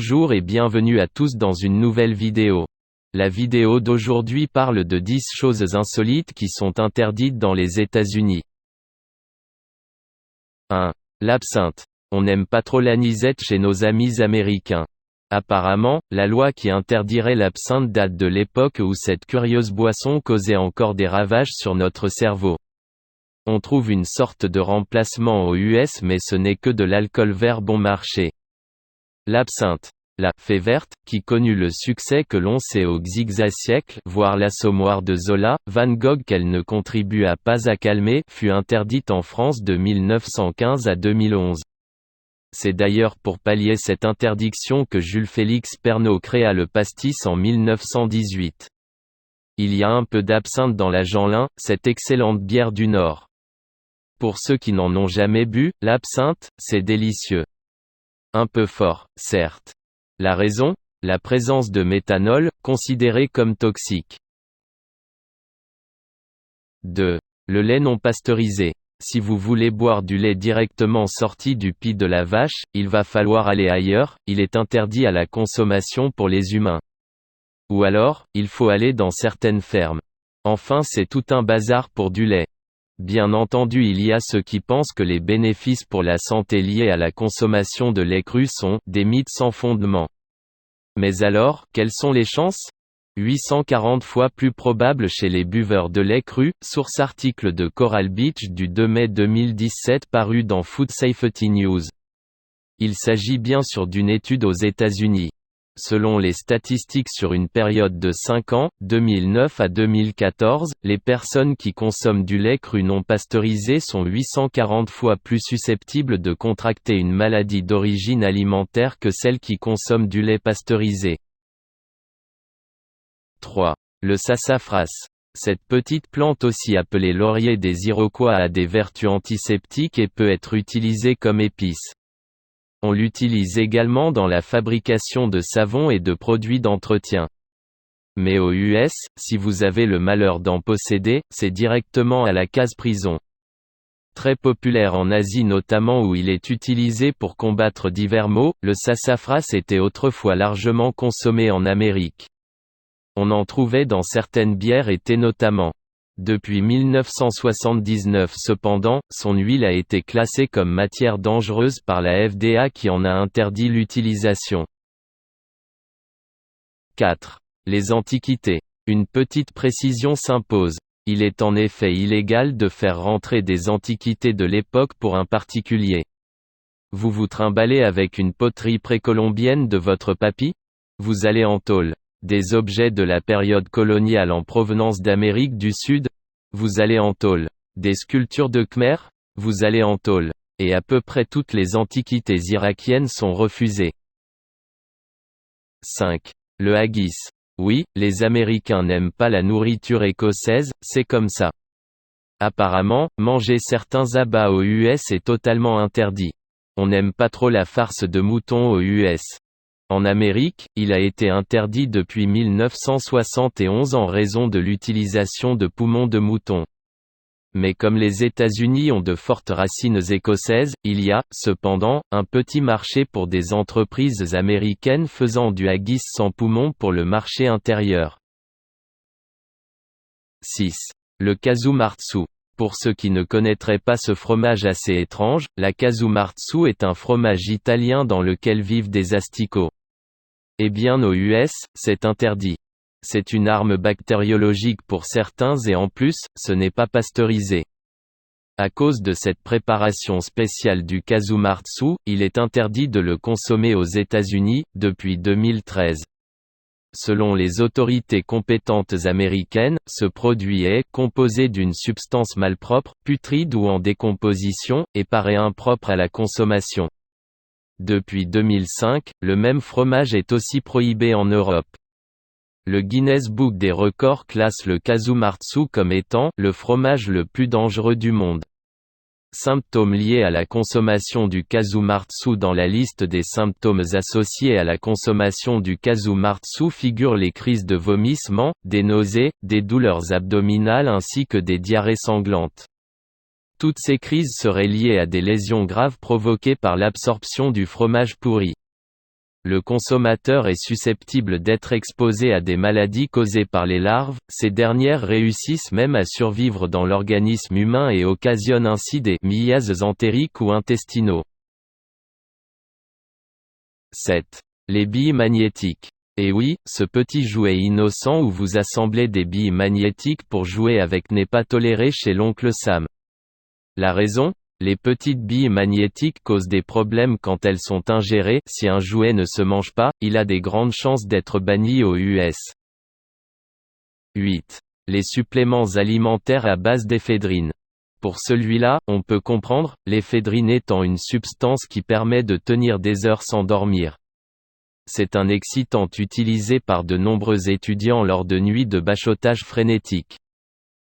Bonjour et bienvenue à tous dans une nouvelle vidéo. La vidéo d'aujourd'hui parle de 10 choses insolites qui sont interdites dans les États-Unis. 1. L'absinthe. On n'aime pas trop l'anisette chez nos amis américains. Apparemment, la loi qui interdirait l'absinthe date de l'époque où cette curieuse boisson causait encore des ravages sur notre cerveau. On trouve une sorte de remplacement aux US, mais ce n'est que de l'alcool vert bon marché. L'absinthe. La « fée verte », qui connut le succès que l'on sait au XVIIe, voire l'Assommoir de Zola, Van Gogh qu'elle ne contribua pas à calmer, fut interdite en France de 1915 à 2011. C'est d'ailleurs pour pallier cette interdiction que Jules-Félix Pernaut créa le pastis en 1918. Il y a un peu d'absinthe dans la Jeanlin, cette excellente bière du Nord. Pour ceux qui n'en ont jamais bu, l'absinthe, c'est délicieux. Un peu fort, certes. La raison ? La présence de méthanol, considéré comme toxique. 2. Le lait non pasteurisé. Si vous voulez boire du lait directement sorti du pis de la vache, il va falloir aller ailleurs, il est interdit à la consommation pour les humains. Ou alors, il faut aller dans certaines fermes. Enfin, c'est tout un bazar pour du lait. Bien entendu, il y a ceux qui pensent que les bénéfices pour la santé liés à la consommation de lait cru sont des mythes sans fondement. Mais alors, quelles sont les chances ? 840 fois plus probable chez les buveurs de lait cru, source article de Coral Beach du 2 mai 2017 paru dans Food Safety News. Il s'agit bien sûr d'une étude aux États-Unis. Selon les statistiques sur une période de 5 ans, 2009 à 2014, les personnes qui consomment du lait cru non pasteurisé sont 840 fois plus susceptibles de contracter une maladie d'origine alimentaire que celles qui consomment du lait pasteurisé. 3. Le sassafras. Cette petite plante aussi appelée laurier des Iroquois a des vertus antiseptiques et peut être utilisée comme épice. On l'utilise également dans la fabrication de savon et de produits d'entretien. Mais aux US, si vous avez le malheur d'en posséder, c'est directement à la case prison. Très populaire en Asie notamment où il est utilisé pour combattre divers maux, le sassafras était autrefois largement consommé en Amérique. On en trouvait dans certaines bières et thés notamment. Depuis 1979 cependant, son huile a été classée comme matière dangereuse par la FDA qui en a interdit l'utilisation. 4. Les antiquités. Une petite précision s'impose. Il est en effet illégal de faire rentrer des antiquités de l'époque pour un particulier. Vous vous trimballez avec une poterie précolombienne de votre papy ? Vous allez en tôle. Des objets de la période coloniale en provenance d'Amérique du Sud ? Vous allez en tôle. Des sculptures de Khmer ? Vous allez en tôle. Et à peu près toutes les antiquités irakiennes sont refusées. 5. Le haggis. Oui, les Américains n'aiment pas la nourriture écossaise, c'est comme ça. Apparemment, manger certains abats aux US est totalement interdit. On n'aime pas trop la farce de mouton aux US. En Amérique, il a été interdit depuis 1971 en raison de l'utilisation de poumons de mouton. Mais comme les États-Unis ont de fortes racines écossaises, il y a, cependant, un petit marché pour des entreprises américaines faisant du haggis sans poumon pour le marché intérieur. 6. Le casu marzu. Pour ceux qui ne connaîtraient pas ce fromage assez étrange, la casu marzu est un fromage italien dans lequel vivent des asticots. Eh bien aux US, c'est interdit. C'est une arme bactériologique pour certains et en plus, ce n'est pas pasteurisé. À cause de cette préparation spéciale du casu marzu, il est interdit de le consommer aux États-Unis, depuis 2013. Selon les autorités compétentes américaines, ce produit est composé d'une substance malpropre, putride ou en décomposition, et paraît impropre à la consommation. Depuis 2005, le même fromage est aussi prohibé en Europe. Le Guinness Book des records classe le casu marzu comme étant le fromage le plus dangereux du monde. Symptômes liés à la consommation du casu marzu. Dans la liste des symptômes associés à la consommation du casu marzu figurent les crises de vomissement, des nausées, des douleurs abdominales ainsi que des diarrhées sanglantes. Toutes ces crises seraient liées à des lésions graves provoquées par l'absorption du fromage pourri. Le consommateur est susceptible d'être exposé à des maladies causées par les larves, ces dernières réussissent même à survivre dans l'organisme humain et occasionnent ainsi des miasmes entériques ou intestinaux. 7. Les billes magnétiques. Et oui, ce petit jouet innocent où vous assemblez des billes magnétiques pour jouer avec n'est pas toléré chez l'oncle Sam. La raison ? Les petites billes magnétiques causent des problèmes quand elles sont ingérées. Si un jouet ne se mange pas, il a des grandes chances d'être banni aux US. 8. Les suppléments alimentaires à base d'éphédrine. Pour celui-là, on peut comprendre, l'éphédrine étant une substance qui permet de tenir des heures sans dormir. C'est un excitant utilisé par de nombreux étudiants lors de nuits de bachotage frénétique.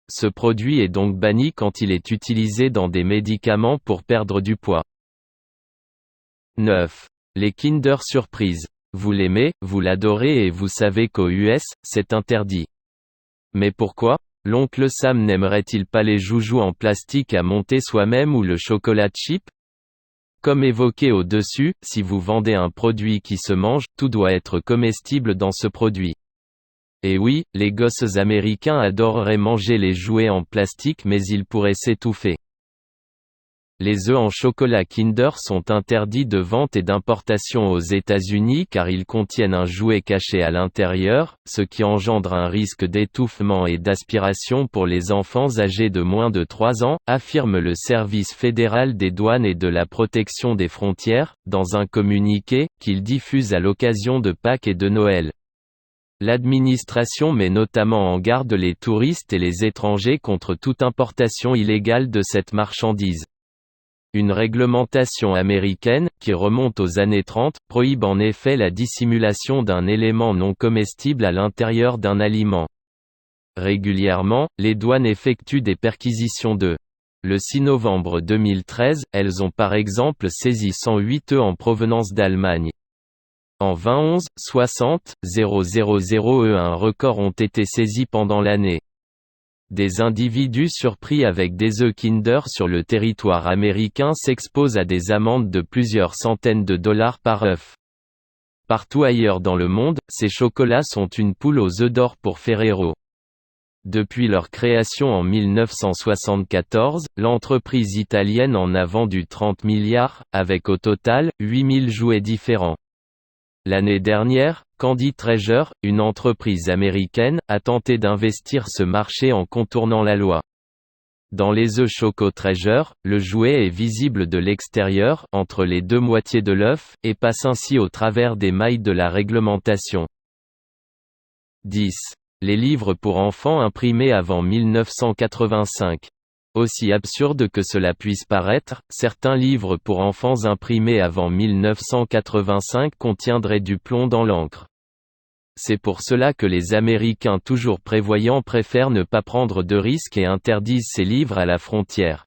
Ce produit est donc banni quand il est utilisé dans des médicaments pour perdre du poids. 9. Les Kinder Surprise. Vous l'aimez, vous l'adorez et vous savez qu'aux US, c'est interdit. Mais pourquoi ? L'oncle Sam n'aimerait-il pas les joujoux en plastique à monter soi-même ou le chocolat chip ? Comme évoqué au-dessus, si vous vendez un produit qui se mange, tout doit être comestible dans ce produit. Et oui, les gosses américains adoreraient manger les jouets en plastique mais ils pourraient s'étouffer. Les œufs en chocolat Kinder sont interdits de vente et d'importation aux États-Unis car ils contiennent un jouet caché à l'intérieur, ce qui engendre un risque d'étouffement et d'aspiration pour les enfants âgés de moins de 3 ans, affirme le Service fédéral des douanes et de la protection des frontières, dans un communiqué, qu'il diffuse à l'occasion de Pâques et de Noël. L'administration met notamment en garde les touristes et les étrangers contre toute importation illégale de cette marchandise. Une réglementation américaine, qui remonte aux années 30, prohibe en effet la dissimulation d'un élément non comestible à l'intérieur d'un aliment. Régulièrement, les douanes effectuent des perquisitions de. Le 6 novembre 2013, elles ont par exemple saisi 108 œufs en provenance d'Allemagne. En 21 60 000 œufs un record ont été saisis pendant l'année. Des individus surpris avec des œufs Kinder sur le territoire américain s'exposent à des amendes de plusieurs centaines de dollars par œuf. Partout ailleurs dans le monde, ces chocolats sont une poule aux œufs d'or pour Ferrero. Depuis leur création en 1974, l'entreprise italienne en a vendu 30 milliards, avec au total, 8000 jouets différents. L'année dernière, Candy Treasure, une entreprise américaine, a tenté d'investir ce marché en contournant la loi. Dans les œufs Choco Treasure, le jouet est visible de l'extérieur, entre les deux moitiés de l'œuf, et passe ainsi au travers des mailles de la réglementation. 10. Les livres pour enfants imprimés avant 1985. Aussi absurde que cela puisse paraître, certains livres pour enfants imprimés avant 1985 contiendraient du plomb dans l'encre. C'est pour cela que les Américains toujours prévoyants préfèrent ne pas prendre de risques et interdisent ces livres à la frontière.